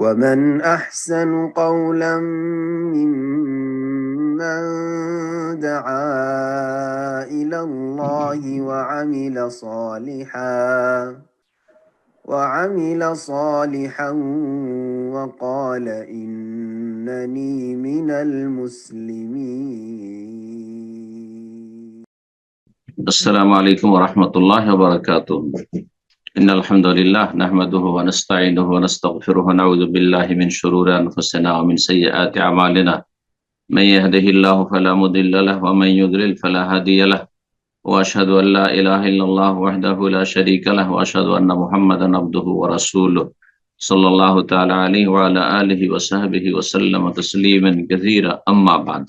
ومن أحسن قولا ممن دعا إلى الله وعمل صالحا وقال إنني من المسلمين. السلام عليكم ورحمة الله وبركاته. إن الحمد لله نحمده ونستعينه ونستغفره ونعوذ بالله من شرور أنفسنا ومن سيئات أعمالنا من يهده الله فلا مضل له ومن يضلل فلا هادي له وأشهد أن لا إله إلا الله وحده لا شريك له وأشهد أن محمدا عبده ورسوله صلى الله تعالى عليه وعلى آله وصحبه وسلم تسليما كثيرا أما بعد.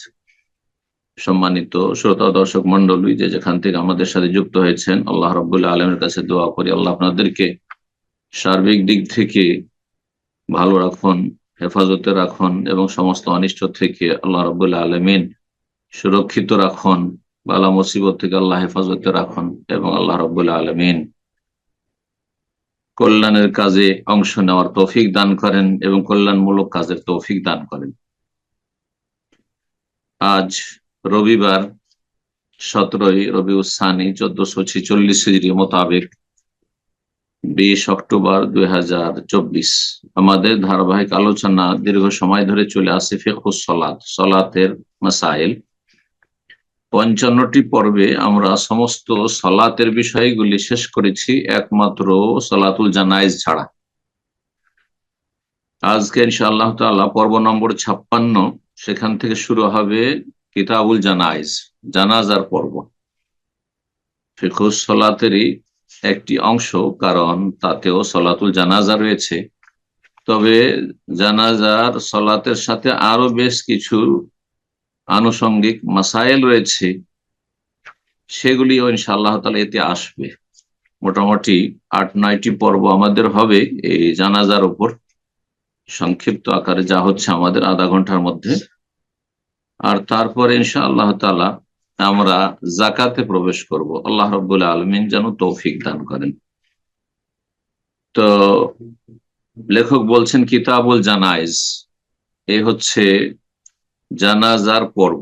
সম্মানিত শ্রোতা দর্শক মন্ডলী, যে যেখান থেকে আমাদের সাথে যুক্ত হয়েছেন, আল্লাহ রাব্বুল আলামিনের কাছে দোয়া করি আল্লাহ আপনাদেরকে সার্বিক দিক থেকে ভালো রাখুন, হেফাজতে রাখুন এবং সমস্ত অনিষ্ট থেকে আল্লাহ রাব্বুল আলামিন সুরক্ষিত রাখুন, বালা মুসিবত থেকে আল্লাহ হেফাজতে রাখুন এবং আল্লাহ রাব্বুল আলামিন কল্যাণের কাজে অংশ নেওয়ার তৌফিক দান করেন এবং কল্যাণমূলক কাজের তৌফিক দান করেন। আজ রবিবার 17 রবিউল সানি 1446 হিজরি মোতাবেক 20 অক্টোবর 2024 আমাদের ধারাবাহিক আলোচনা দীর্ঘ সময় ধরে চলে আসছে ফিকহুস সালাত, সালাতের মাসাইল। 55টি পর্বে আমরা সমস্ত সালাতের বিষয়গুলি শেষ করেছি, একমাত্র সালাতুল জানাইজ ছাড়া। আজকে ইনশাআল্লাহ তাআলা পর্ব নম্বর 56, সেখান থেকে শুরু হবে কিতাবুল জানাইজ, জানাজার পর্ব। ফিকহুস সালাতেরই একটি অংশ, কারণ তাতেও সালাতুল জানাজা রয়েছে। তবে জানাজার সালাতের সাথে আরো বেশ কিছু আনুষঙ্গিক মাসাইল রয়েছে, সেগুলিও ইনশাআল্লাহ তাআলা এতে আসবে। মোটামুটি 8-9টি পর্ব আমাদের হবে এই জানাজার উপর, সংক্ষিপ্ত আকারে যা হচ্ছে আমাদের আধা ঘন্টার মধ্যে। আর তারপরে ইনশাআল্লাহ তাআলা আমরা যাকাতে প্রবেশ করব। আল্লাহ রাব্বুল আলামিন যেন তৌফিক দান করেন। তো লেখক বলছেন কিতাবুল জানাইজ, এ হচ্ছে জানাজার পর্ব।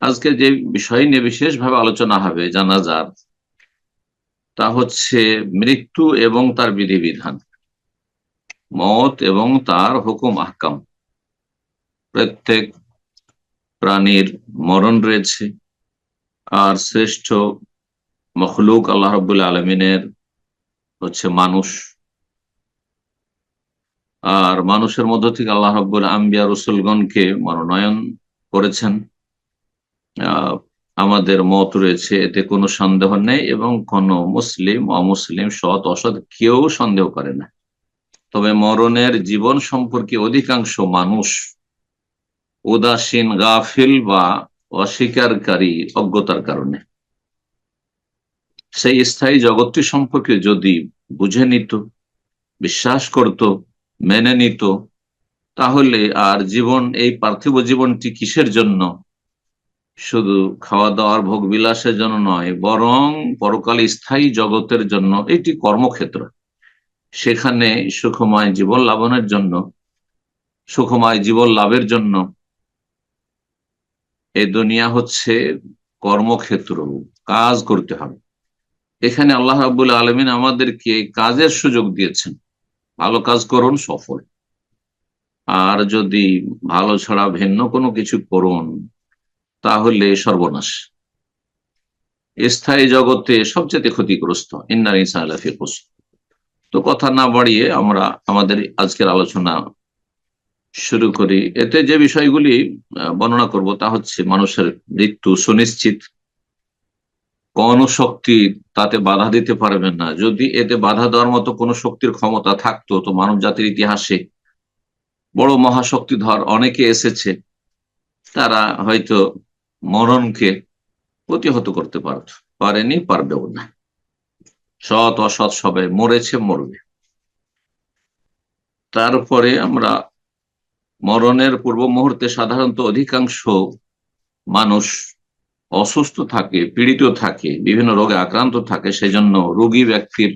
আজকে যে বিষয় নিয়ে বিশেষভাবে আলোচনা হবে জানাজার, তা হচ্ছে মৃত্যু এবং তার বিধিবিধান, মওত এবং তার হুকুম আহকাম। প্রত্যেক প্রাণীর মরণ রয়েছে, আর শ্রেষ্ঠ মখলুক আল্লাহ রাব্বুল আলামিনের হচ্ছে মানুষ। আর মানুষের মধ্য থেকে আল্লাহ রাব্বুল আম্বিয়া রাসূলগণকে মনোনয়ন করেছেন। আমাদের মত রয়েছে, এতে কোনো সন্দেহ নেই, এবং কোনো মুসলিম অমুসলিম সৎ অসৎ কেউ সন্দেহ করে না। তবে মরণের জীবন সম্পর্কে অধিকাংশ মানুষ উদাসীন, গাফিল বা অস্বীকারী অজ্ঞতার কারণে সেই স্থায়ী জগৎটি সম্পর্কে যদি বুঝে নিত, বিশ্বাস করত, মেনে নিত, তাহলে আর জীবন, এই পার্থিব জীবনটি কিসের জন্য? শুধু খাওয়া দাওয়ার ভোগ বিলাসের জন্য নয়, বরং পরকালে স্থায়ী জগতের জন্য এটি কর্মক্ষেত্র। সেখানে সুখময় জীবন লাভনের জন্য, সুখময় জীবন লাভের জন্য এই দুনিয়া হচ্ছে কর্মক্ষেত্র, কাজ করতে হবে। এখানে আল্লাহ রাব্বুল আলামিন আমাদেরকে কাজের সুযোগ দিয়েছেন, ভালো কাজ করুন, সফল। আর যদি ভালো ছাড়া ভিন্ন কোনো কিছু করুন, তাহলে সর্বনাশ। স্থায়ী জগতে সবচেয়ে ক্ষতিগ্রস্ত। ইন্নাল ইনসানা লাফি খুসর। তো কথা না বাড়িয়ে আমরা আমাদের আজকের আলোচনা শুরু করি। এতে যে বিষয়গুলি বর্ণনা করব তা হচ্ছে মানুষের মৃত্যু সুনিশ্চিত, কোন শক্তি তাতে বাধা দিতে পারবে না। যদি এতে বাধা দেওয়ার মতো কোনো শক্তির ক্ষমতা থাকতো, তো মানব জাতির ইতিহাসে বড় মহাশক্তিধর অনেকে এসেছে, তারা হয়তো মরণকে প্রতিহত করতে পারেনি, পারবেও না। সৎ অসৎ সবাই মরেছে, মরবে। তারপরে আমরা মরণের পূর্ব মুহূর্তে সাধারণত অধিকাংশ মানুষ অসুস্থ থাকে, পীড়িত থাকে, বিভিন্ন রোগে আক্রান্ত থাকে। সেজন্য রোগী ব্যক্তির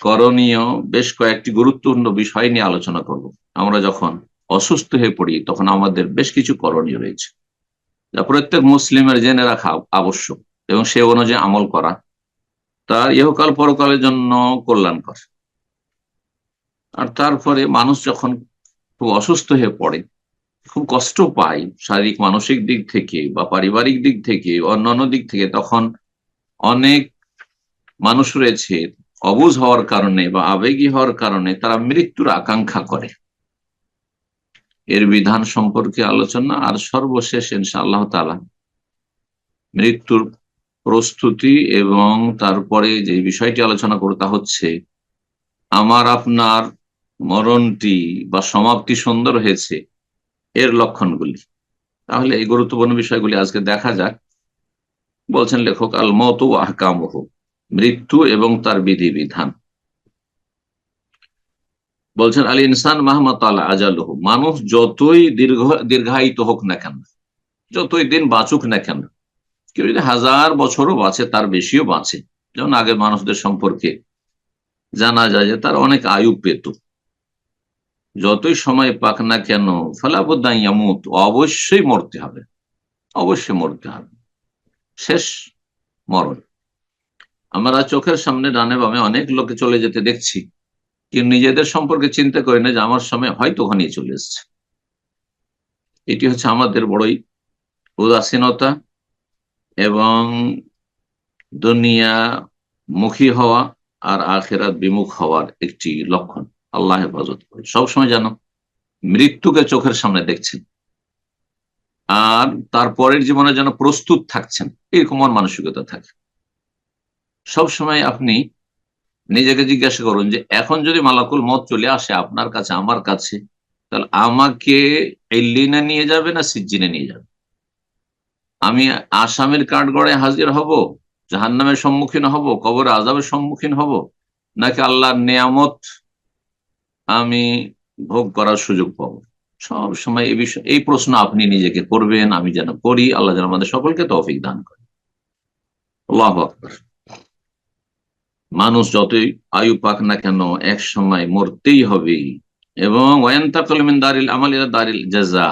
করণীয় বেশ কয়েকটি গুরুত্বপূর্ণ বিষয় নিয়ে আলোচনা করব। আমরা যখন অসুস্থ হয়ে পড়ি তখন আমাদের বেশ কিছু করণীয় রয়েছে, যা প্রত্যেক মুসলিমের জেনে রাখা আবশ্যক এবং সে অনুযায়ী আমল করা তার ইহকাল পরকালের জন্য কল্যাণকর। আর তারপরে মানুষ যখন খুব অসুস্থ হয়ে পড়ে, খুব কষ্ট পায় শারীরিক মানসিক দিক থেকে বা পারিবারিক দিক থেকে অন্যান্য দিক থেকে, তখন অনেক মানুষ রয়েছে অবুঝ হওয়ার কারণে বা আবেগী হওয়ার কারণে তারা মৃত্যুর আকাঙ্ক্ষা করে। এর বিধান সম্পর্কে আলোচনা, আর সর্বশেষ ইনশাআল্লাহ তাআলা মৃত্যুর প্রস্তুতি, এবং তারপরে যে বিষয়টি আলোচনা করব তা হচ্ছে আমার আপনার মরণটি বা সমাপ্তি সুন্দর হয়েছে এর লক্ষণগুলি। তাহলে এই গুরুত্বপূর্ণ বিষয়গুলি আজকে দেখা যাক। বলছেন লেখক, আল মওতু ওয়া আহকামুহু, মৃত্যু এবং তার বিধিবিধান। বলছেন আল ইনসান মাহমা তাআলা আজালুহু, মানুষ যতই দীর্ঘায়িত হোক না কেন, যতই দিন বাঁচুক না কেন, কেউ যদি 1000 বছরও বাঁচে, তার বেশিও বাঁচে, যেমন আগের মানুষদের সম্পর্কে জানা যায় যে তার অনেক আয়ু পেত, যতই সময় পাক না কেন ফালাবুদ্দা ইয়ামুত, অবশ্যই মরতে হবে, অবশ্যই মরতে হবে, শেষ মরণ। আমরা চোখের সামনে ডানে বামে অনেক লোকে চলে যেতে দেখছি, কিন্তু নিজেদের সম্পর্কে চিন্তা করি না যে আমার সময় হয়তো ওখানেই চলে এসছে। এটি হচ্ছে আমাদের বড়ই উদাসীনতা এবং দুনিয়া মুখী হওয়া আর আখিরাত বিমুখ হওয়ার একটি লক্ষণ। আল্লাহ হেফাজত করে। সবসময় যেন মৃত্যুকে চোখের সামনে দেখছেন আর তারপরের জীবনে যেন প্রস্তুত থাকছেন, এরকম মন মানসিকতা থাকে। সবসময় আপনি নিজেকে জিজ্ঞাসা করুন যে এখন যদি মালাকুল মত চলে আসে আপনার কাছে, আমার কাছে, তাহলে আমাকে ইল্লিনে নিয়ে যাবে না সিজ্জিনে নিয়ে যাবে? আমি আসামির কাঠগড়ায় হাজির হব, জাহান্নামের সম্মুখীন হব, কবর আযাবের সম্মুখীন হব, নাকি আল্লাহর নেয়ামত আমি ভোগ করার সুযোগ পাবো? সব সময় এই বিষয়, এই প্রশ্ন আপনি নিজেকে করবেন, আমি যেন করি। আল্লাহ যেন আমাদের সকলকে তৌফিক দান করে। আল্লাহু আকবার। মানুষ যতই আয়ু পাক না কেন এক সময় মরতেই হবে, এবং ওয়ান্তাকাল মিন দারিল আমাল ইলা দারিল জাযা,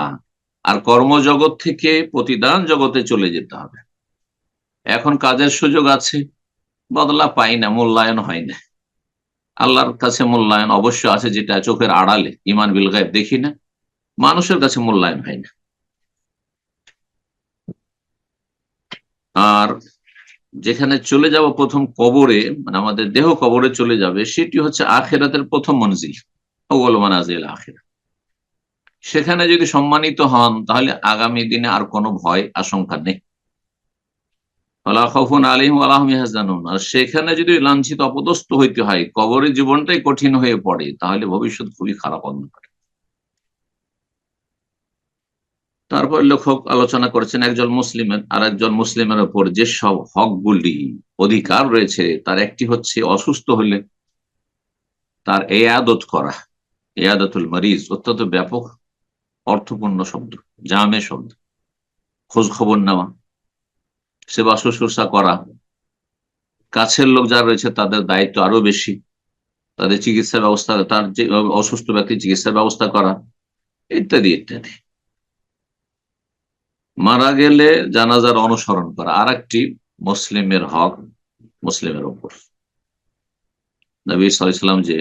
আর কর্মজগৎ থেকে প্রতিদান জগতে চলে যেতে হবে। এখন কাজের সুযোগ আছে, বদলা পাই না, মূল্যায়ন হয় না। আল্লাহর কাছে মূল্যায়ন অবশ্য আছে, যেটা চোখের আড়ালে, ইমান বিল গায়ব দেখি না, মানুষের কাছে মূল্যায়ন হয় না। আর যেখানে চলে যাব প্রথম কবরে, মানে আমাদের দেহ কবরে চলে যাবে, সেটি হচ্ছে আখিরাতের প্রথম মঞ্জিল, আউয়াল মানাজিল আখিরাত। সেখানে যদি সম্মানিত হন তাহলে আগামী দিনে আর কোনো ভয় আশঙ্কা নেই। ওয়ালা খাউফুন আলাইহিম ওয়ালা হুম ইয়াহজানুন। আর সেখানে যদি লাঞ্ছিত অপদস্থ হইতে হয়, কবরের জীবনটাই কঠিন হয়ে পড়ে, তাহলে ভবিষ্যৎ খুবই খারাপ অন্ধকার। তারপর লেখক আলোচনা করেছেন একজন মুসলিমের আর একজন মুসলিমের উপর যে সব হকগুলি, অধিকার রয়েছে, তার একটি হচ্ছে অসুস্থ হলে তার ইয়াদত করা। ইয়াদাতুল মারিজ অত্যন্ত ব্যাপক অর্থপূর্ণ শব্দ, জামে শব্দ। খোঁজ খবর নেওয়া, সেবা শুশ্রূষা করা, কাছের লোক যারা রয়েছে তাদের দায়িত্ব আরো বেশি, তাদের চিকিৎসা ব্যবস্থা, তার যে অসুস্থ ব্যক্তির চিকিৎসার ব্যবস্থা করা, ইত্যাদি ইত্যাদি। মারা গেলে জানাজার অনুসরণ করা আর একটি মুসলিমের হক, মুসলিমের উপর। নবী সাল্লাল্লাহু আলাইহি ওয়াসাল্লাম যে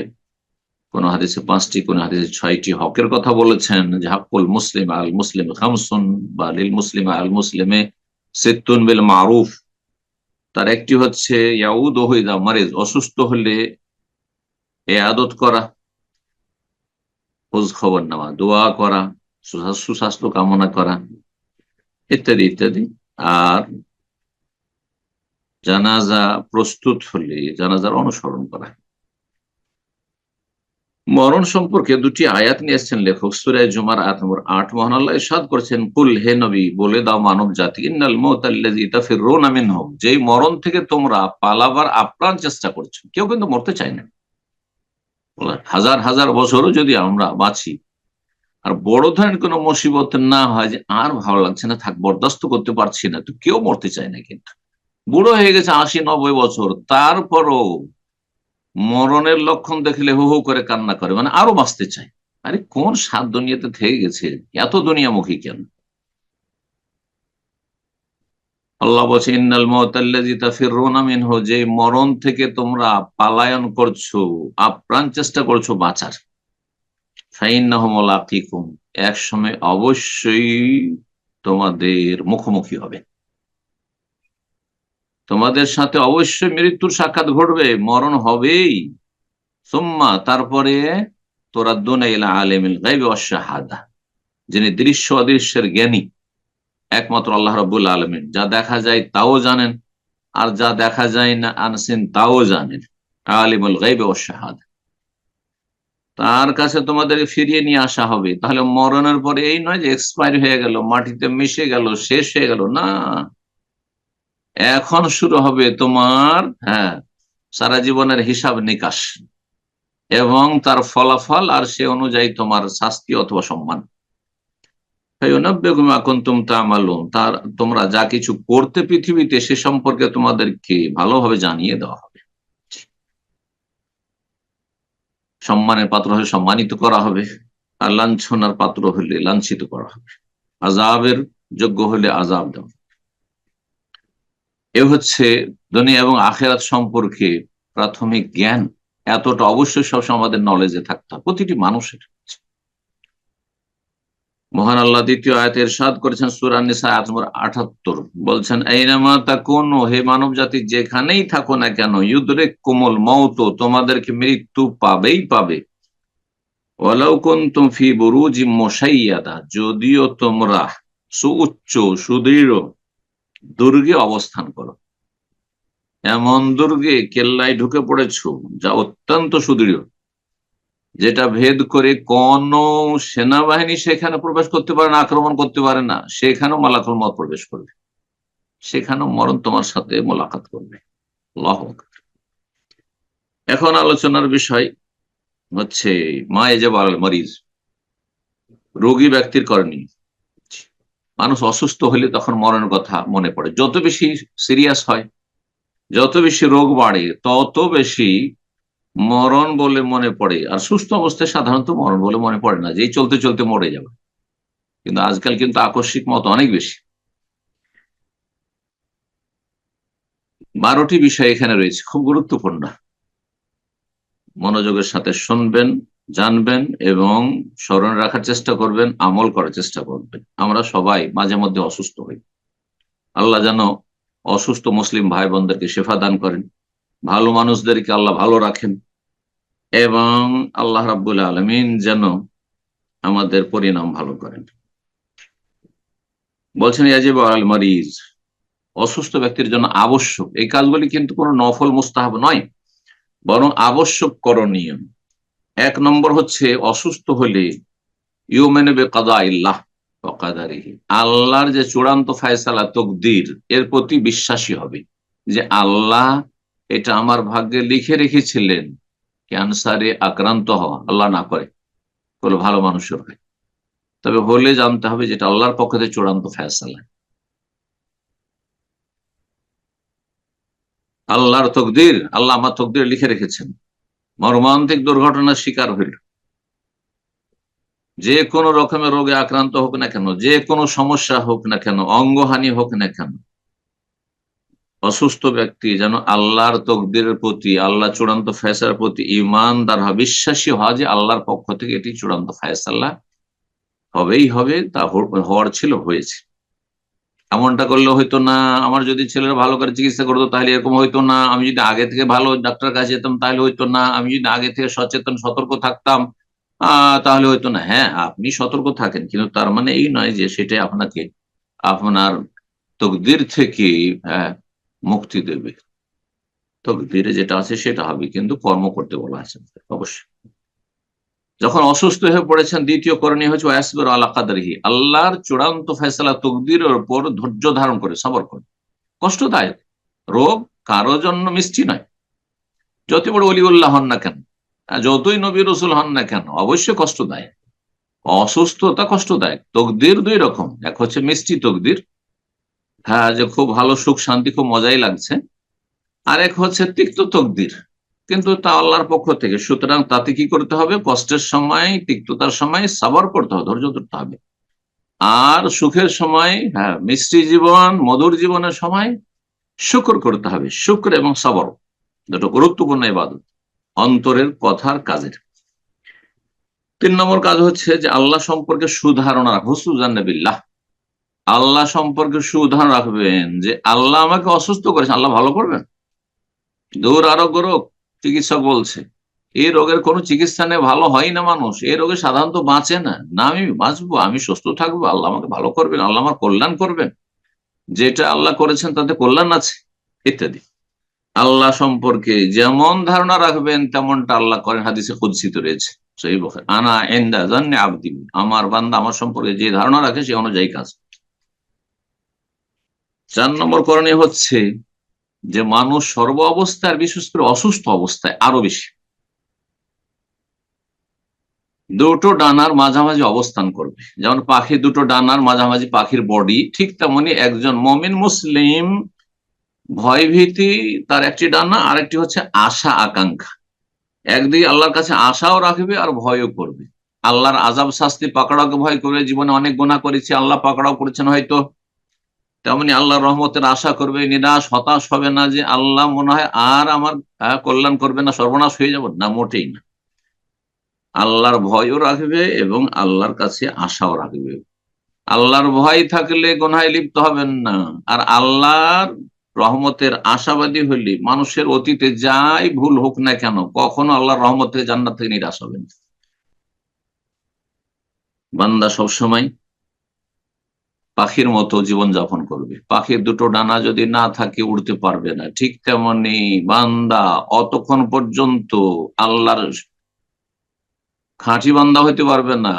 কোন হাদিসে 5টি, কোন হাদিসে 6টি হকের কথা বলেছেন, যে হাক্কুল মুসলিম আল মুসলিম খামসুন, বা লিল মুসলিম আল মুসলিমে সিত্তুন বিল মারুফ। তার একটি হচ্ছে ইয়াউদুহু ইযা মারিজ, অসুস্থ হলে ইয়াদত করা, খোঁজ খবর নেওয়া, দোয়া করা, সুস্বাস্থ্য কামনা করা, ইত্যাদি ইত্যাদি। আর জানাজা প্রস্তুত হলে জানাজার অনুসরণ করা। মরণ সম্পর্কে 2টি আয়াত নিয়ে এসেছেন লেখক। সূরা জুমার আয়াত নম্বর 8, মহান আল্লাহ ইরশাদ করেছেন, কুল, হে নবী বলে দাও মানব জাতি, ইন্নাল মাউতাল্লাযী তাফিররুনা মিনহু, যেই মরণ থেকে তোমরা পালাবার আপ্রাণ চেষ্টা করছো। কেউ কিন্তু মরতে চায় না। হাজার হাজার বছরও যদি আমরা বাঁচি আর বড় ধরনের কোনো মুসিবত না হয় যে আর ভালো লাগছে না, থাক, বরদাস্ত করতে পারছি না, তো কেউ মরতে চায় না। কিন্তু বুড়ো হয়ে গেছে 80-90 বছর, তারপরও মরণের লক্ষণ দেখলে হু হু করে কান্না করে, মানে আরো বাঁচতে চায়। আরে কোন সাত দুনিয়াতে থেকে গেছে, এত দুনিয়ামুখী কেন? আল্লাহ বলছে ইন্নাল মাউতাল্লাযী তাফিররুনা মিনহু, যে মরণ থেকে তোমরা পালায়ন করছো, আপ্রাণ চেষ্টা করছো বাঁচার, ফাইন্নাহু মুলাকীকুম, এক সময় অবশ্যই তোমাদের মুখোমুখি হবে, তোমাদের সাথে অবশ্যই মৃত্যুর সাক্ষাৎ ঘটবে, মরণ হবেই। সুম্মা, তারপরে তুরাদ্দুনা ইলা আলিমিল গায়বি ওয়াশ শাহাদা, যিনি দৃশ্য অদৃশ্যের জ্ঞানী একমাত্র আল্লাহ রাব্বুল আলামিন, যা দেখা যায় তাও জানেন, আর যা দেখা যায় না আনসিন তাও জানেন। আলিমুল গায়বি ওয়াশ শাহাদা, তার কাছে তোমাদের ফিরিয়ে নিয়ে আসা হবে। তাহলে মরণের পরে এই নয় যে এক্সপায়ার হয়ে গেল, মাটিতে মিশে গেল, শেষ হয়ে গেল, না, এখন শুরু হবে তোমার, হ্যাঁ, সারা জীবনের হিসাব নিকাশ এবং তার ফলাফল, আর সে অনুযায়ী তোমার শাস্তি অথবা সম্মান। তার তোমরা যা কিছু করতে পৃথিবীতে সে সম্পর্কে তোমাদেরকে ভালোভাবে জানিয়ে দেওয়া হবে। সম্মানের পাত্র হলে সম্মানিত করা হবে, আর লাঞ্ছনার পাত্র হলে লাঞ্ছিত করা হবে, আযাবের যোগ্য হলে আযাব দেওয়া। এ হচ্ছে দুনিয়া এবং আখেরাত সম্পর্কে প্রাথমিক জ্ঞান। এতটা অবশ্যই সবসময় আমাদের নলেজে থাকতে হবে, প্রতিটি মানুষের। মহান আল্লাহ দ্বিতীয় আয়াতে ইরশাদ করেছেন সূরা নিসা আয়াত নম্বর ৭৮, বলছেন আইনামা তাকুনু, হে মানব জাতি যেখানেই থাকো না কেন, ইউদরিকুমুল মাউত, তোমাদেরকে মৃত্যু পাবেই পাবে। ওয়ালাউ কুনতুম ফি বুরুজিম মুশাইয়াদা, যদিও তোমরা সুউচ্চ সুদৃঢ় দুর্গে অবস্থান করো, এমন দুর্গে কেল্লায় ঢুকে পড়েছো যা অত্যন্ত সুদৃঢ়, যেটা ভেদ করে কোন সেনাবাহিনী সেখানে প্রবেশ করতে পারে না, আক্রমণ করতে পারে না, সেখানেও মালাকুল মউত প্রবেশ করবে, সেখানেও মরণ তোমার সাথে মোলাকাত করবে। আল্লাহু আকবার। এখন আলোচনার বিষয় হচ্ছে মা এজাবাল মরিজ, রোগী ব্যক্তির করণীয়। মানুষ অসুস্থ হলে তখন মরণের কথা মনে পড়ে, যত বেশি সিরিয়াস হয়, যত বেশি রোগ বাড়ে, তত বেশি মরণ বলে মনে পড়ে। আর সুস্থ অবস্থায় সাধারণত মরণ বলে মনে পড়ে না, যেই চলতে চলতে মরে যাবে। কিন্তু আজকাল কিন্তু আকস্মিক মত অনেক বেশি। 12টি বিষয় এখানে রয়েছে, খুব গুরুত্বপূর্ণ। মনোযোগের সাথে শুনবেন, জানবেন এবং স্মরণে রাখার চেষ্টা করবেন, আমল করার চেষ্টা করবেন। আমরা সবাই মাঝে মধ্যে অসুস্থ হই, আল্লাহ যেন অসুস্থ মুসলিম ভাই বোনদেরকে শেফা দান করেন, ভালো মানুষদেরকে আল্লাহ ভালো রাখেন, এবং আল্লাহ রাব্বুল আলামিন যেন আমাদের পরিণাম ভালো করেন। বলছেন ইয়াজিবু আল মারিজ, অসুস্থ ব্যক্তির জন্য আবশ্যক এই কাজগুলি কিন্তু কোনো নফল মুস্তাহাব নয়, বরং আবশ্যক করণীয়। 1 নম্বর হচ্ছে অসুস্থ হলে ইউমিনু বিকাদাইল্লাহ ওয়া কাদারিহি, আল্লাহর যে চূড়ান্ত ফয়সালা তকদির এর প্রতি বিশ্বাসী হবে, যে আল্লাহ এটা আমার ভাগ্যে লিখে রেখেছিলেন। ক্যান্সারে আক্রান্ত হওয়া আল্লাহ না করে, বলে ভালো মানুষের হয়, তবে হলে জানতে হবে যেটা আল্লাহর পক্ষ থেকে চূড়ান্ত ফয়সালা, আল্লাহর তকদির, আল্লাহ আমার তকদির লিখে রেখেছেন। মর্মান্তিক দুর্ঘটনার শিকার হইল, যে কোনো রকমের রোগে আক্রান্ত হোক না কেন, যে কোনো সমস্যা হোক না কেন, অঙ্গহানি হোক না কেন, অসুস্থ ব্যক্তি যেন আল্লাহর তকদিরের প্রতি, আল্লাহ চূড়ান্ত ফয়সালার প্রতি ইমানদার হয়, বিশ্বাসী হয় যে আল্লাহর পক্ষ থেকে এটি চূড়ান্ত ফয়সালা হবেই হবে, তা হওয়ার ছিল, হয়েছে। এমনটা করলে হয়তো না, আমার যদি ছেলের ভালো করে চিকিৎসা করতো তাহলে এরকম হইতো না, আমি যদি আগে থেকে ভালো ডাক্তার কাছে যেতাম তাহলে হইতো না, আমি যদি আগে থেকে সচেতন সতর্ক থাকতাম তাহলে হয়তো না। হ্যাঁ, আপনি সতর্ক থাকেন, কিন্তু তার মানে এই নয় যে সেটাই আপনাকে আপনার তকদির থেকে মুক্তি দেবে। তকদিরে যেটা আছে সেটা হবে, কিন্তু কর্ম করতে বলা আছে অবশ্যই। যখন অসুস্থ হয়ে পড়েছেন, দ্বিতীয় করণীয় হচ্ছে ওয়াসবির আলা কাদরিহি, আল্লাহর চূড়ান্ত ফয়সালা তকদিরের উপর ধৈর্য ধারণ করে, সবর করে। কষ্টদায়ক রোগ কারো জন্য মিষ্টি নয়, যত বড় ওলিউল্লাহ হন না কেন, যতই নবী রসুল হন না কেন, অবশ্যই কষ্টদায়ক। অসুস্থতা কষ্টদায়ক। তকদির 2 রকম, এক হচ্ছে মিষ্টি তকদির, হ্যাঁ, যে খুব ভালো সুখ শান্তি খুব মজাই লাগছে, আর এক হচ্ছে তিক্ত তকদির, কিন্তু তা আল্লাহর পক্ষ থেকে। সুতরাং তাতে কি করতে হবে? কষ্টের সময়, তিক্ততার সময় সবর করতে হবে, ধৈর্য ধরতে হবে। আর সুখের সময়, হ্যাঁ, মিষ্টি জীবন, মধুর জীবনের সময় শুকর করতে হবে। শুক্র এবং সবর দুটো গুরুত্বপূর্ণ ইবাদত অন্তরের, কথার, কাজের। 3 নম্বর কাজ হচ্ছে যে আল্লাহ সম্পর্কে সুধারণা, হুসনুল বিল্লাহ। আল্লাহ সম্পর্কে সুধারণা রাখবেন যে আল্লাহ আমাকে অসুস্থ করেছেন, আল্লাহ ভালো করবেন। দূর আরোগ্য রোগ, চিকিৎসক বলছে এই রোগের কোনো চিকিৎসা নেই, ভালো হয় না মানুষ, এই রোগে সাধারণত বাঁচে না। না, আমি বাঁচবো, আমি সুস্থ থাকবো, আল্লাহ আমাকে ভালো করবেন, আল্লাহ আমার কল্যাণ করবেন, যেটা আল্লাহ করেছেন তাতে কল্যাণ আছে, ইত্যাদি। আল্লাহ সম্পর্কে যেমন ধারণা রাখবেন তেমনটা আল্লাহ করেন। হাদিসে কুদসিতে রয়েছে, সহিহ বুখারী, আনা ইনদা যান্নি আবদি, আমার বান্দা আমার সম্পর্কে যে ধারণা রাখে সে অনুযায়ী কাজ। 4 নম্বর করণীয় হচ্ছে যে মানুষ সর্ব অবস্থায়, বিশেষ করে অসুস্থ অবস্থায় আরো বেশি, দুটো ডানার মাঝামাঝি অবস্থান করবে। যেমন পাখি দুটো ডানার মাঝামাঝি পাখির বডি, ঠিক তেমনি একজন মুমিন মুসলিম ভয় ভীতি তার একটি ডানা, আরেকটি হচ্ছে আশা আকাঙ্ক্ষা। একদিকে আল্লাহর কাছে আশাও রাখবে আর ভয়ও করবে। আল্লাহর আযাব শাস্তি পাকড়াওকে ভয় করবে, জীবনে অনেক গুনাহ করেছি, আল্লাহ পাকড়াও করেছেন হয়তো, তেমনি আল্লাহর রহমতের আশা করবে, নিরাশ হতাশ হবে না যে আল্লাহ মনে হয় আর আমার কল্যাণ করবে না, সর্বনাশ হয়ে যাব, না, মোটেই না। আল্লাহর ভয়ও রাখবে এবং আল্লাহর কাছে আশাও রাখবে। আল্লাহর ভয় থাকলে গুনাহে লিপ্ত হবেন না, আর আল্লাহর রহমতের আশাবাদী হইলে মানুষের অতীতে যাই ভুল হোক না কেন, কখনো আল্লাহর রহমত থেকে, জান্নাত থেকে নিরাশ হবেন। বান্দা সবসময় পাখির মতো জীবন যাপন করবে। পাখির দুটো ডানা যদি না থাকে উড়তে পারবে না, ঠিক তেমনি বান্দা অতক্ষণ পর্যন্ত আল্লাহর খাঁটি বান্দা হইতে পারবে না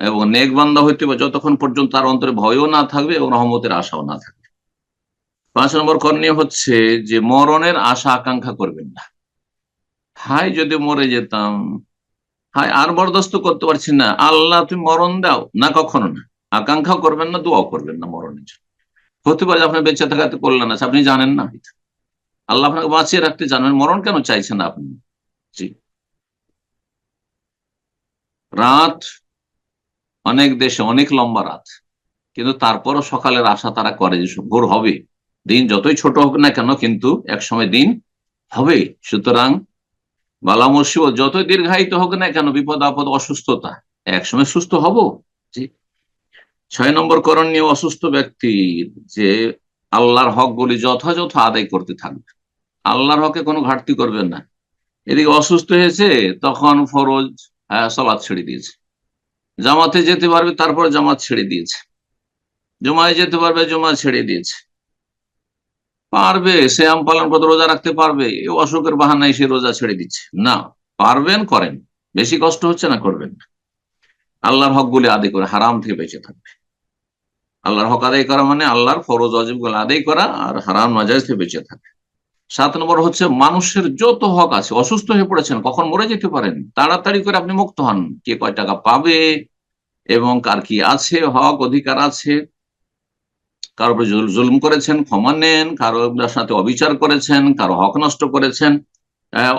এবং নেক বান্দা হইতে পারবে যতক্ষণ পর্যন্ত তার অন্তরে ভয়ও না থাকবে এবং রহমতের আশাও না থাকবে। 5 নম্বর করণীয় হচ্ছে যে মরণের আশা আকাঙ্ক্ষা করবেন না। হায় যদি মরে যেতাম, হায় আর বরদাস্ত করতে পারছি না, আল্লাহ তুমি মরণ দাও, না, কখনো না। আকাঙ্ক্ষা করবেন না, দোয়াও করবেন না মরণের জন্য। হতে পারে আপনার বেঁচে থাকাতে কল্যাণ আছে, আপনি জানেন না, আল্লাহ আপনাকে বাঁচিয়ে রাখতে জানেন, মরণ কেন চাইছেন আপনি? জি। রাত অনেক দেশে অনেক লম্বা রাত, কিন্তু তারপরও সকালের আশা তারা করে যে ভোর হবে। দিন যতই ছোট হোক না কেন, কিন্তু একসময় দিন হবে। সুতরাং বালা মুসিবত যতই দীর্ঘায়িত হোক না কেন, বিপদ আপদ অসুস্থতা, একসময় সুস্থ হব। জি। 6 নম্বর করণীয় অসুস্থ ব্যক্তির যে আল্লাহর হকগুলি যথাযথ আদায় করতে থাকবে। আল্লাহর হকে কোনো ঘাটতি করবেন না। এদিকে অসুস্থ হয়েছে, তখন ফরজ সালাত ছেড়ে দিয়েছে, জামাতে যেতে পারবে তারপর জামাত ছেড়ে দিয়েছে, জুমায় যেতে পারবে জুমা ছেড়ে দিয়েছে, পারবে শ্যাম পালন করতে, রোজা রাখতে পারবে, এই অসুখের বাহানায় সে রোজা ছেড়ে দিচ্ছে না। পারবেন করেন, বেশি কষ্ট হচ্ছে না, করবেন না। আল্লাহর হকগুলি আদায় করে হারাম থেকে বেঁচে থাকবে। আল্লাহর হক আদায় করা মানে আল্লাহর ফরজ ওয়াজিবগুলো আদায় করা আর হারাম নাজায়েজ থেকে বেঁচে থাকা। 7 নম্বর হচ্ছে মানুষের যত হক আছে, অসুস্থ হয়ে পড়েছেন, কখন মরে যেতে পারেন, তাড়াতাড়ি করে আপনি মুক্ত হন। কে কয় টাকা পাবে এবং কার কি আছে, হক অধিকার আছে, কারো উপর জুলুম করেছেন, ক্ষমা নেন, কারো সাথে অবিচার করেছেন, কারো হক নষ্ট করেছেন,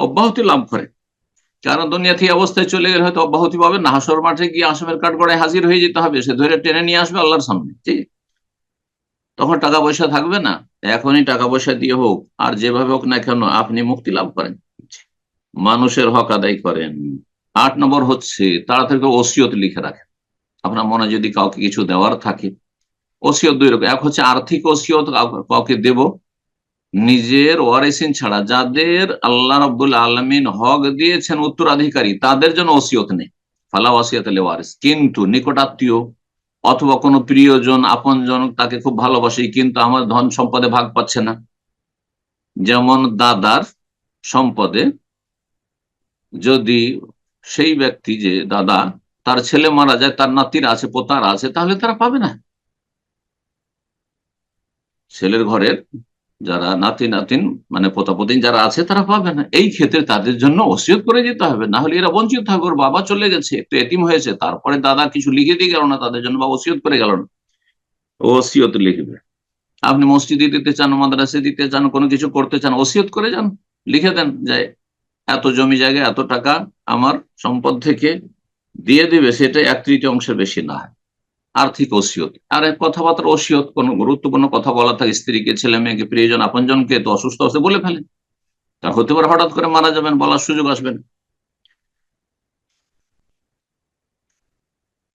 অব্যাহতি লাভ করে। কারণ দুনিয়া থেকে অবস্থায় চলে গেলে হয়তো অব্যাহতি পাবে না, হাসর মাঠে গিয়ে আসামের কাঠগড়ায় হাজির হয়ে যেতে হবে, সে ধরে টেনে নিয়ে আসবে আল্লাহর সামনে। ঠিক, তখন টাকা পয়সা থাকবে না। এখনই টাকা পয়সা দিয়ে হোক আর যেভাবে হোক না কেন আপনি মুক্তি লাভ করেন, মানুষের হক আদায় করেন। 8 নম্বর হচ্ছে তাড়াতাড়ি করে ওসিয়ত লিখে রাখেন। আপনার মনে যদি কাউকে কিছু দেওয়ার থাকে, ওসিয়ত 2 রকম। এক হচ্ছে আর্থিক ওসিয়ত, কাউকে দেব, নিজের ওয়ারিসিন ছাড়া যাদের আল্লাহ রাব্বুল আলামিন হক দিয়েছেন উত্তরাধিকারী, তাদের জন্য ওসিয়ত নেই, ফালা ওয়াসিয়াত লিল ওয়ারিস। কিন্তু নিকট আত্মীয় অথবা কোনো প্রিয়জন, আপনজন, তাকে খুব ভালোবাসি কিন্তু আমার ধন সম্পদে ভাগ পাচ্ছে না, যেমন দাদার সম্পদে যদি সেই ব্যক্তি, যে দাদা, তার ছেলে মারা যায়, তার নাতিরা আছে, পোতারা আছে, তাহলে তারা পাবে না। ছেলের ঘরের যারা নাতি নাতিন মানে পোতাপতিন যারা আছে তারা পাবে না। এই ক্ষেত্রে তাদের জন্য ওসিয়ত করে যেতে হবে, না হলে এরা বঞ্চিত থাকবে। ওর বাবা চলে গেছে, একটু এতিম হয়েছে, তারপরে দাদা কিছু লিখে দিয়ে গেল না তাদের জন্য, বা ওসিয়ত করে গেল না, ওসিয়ত লিখবে। আপনি মসজিদে দিতে চান, মাদ্রাসে দিতে চান, কোনো কিছু করতে চান, ওসিয়ত করে যান, লিখে দেন যায় এত জমি জায়গা এত টাকা আমার সম্পদ থেকে দিয়ে দিবে, সেটা 1/3 বেশি না হয়। আর্থিক ওসিয়ত। আর এক কথাবার্তা ওসিয়ত, কোন গুরুত্বপূর্ণ কথা বলা থাকে স্ত্রীকে, ছেলে মেয়েকে, প্রিয়জন আপনজনকে, তো অসুস্থ আছে বলে ফেলেন। তার হতে পারে হঠাৎ করে মারা যাবেন, বলার সুযোগ আসবেন,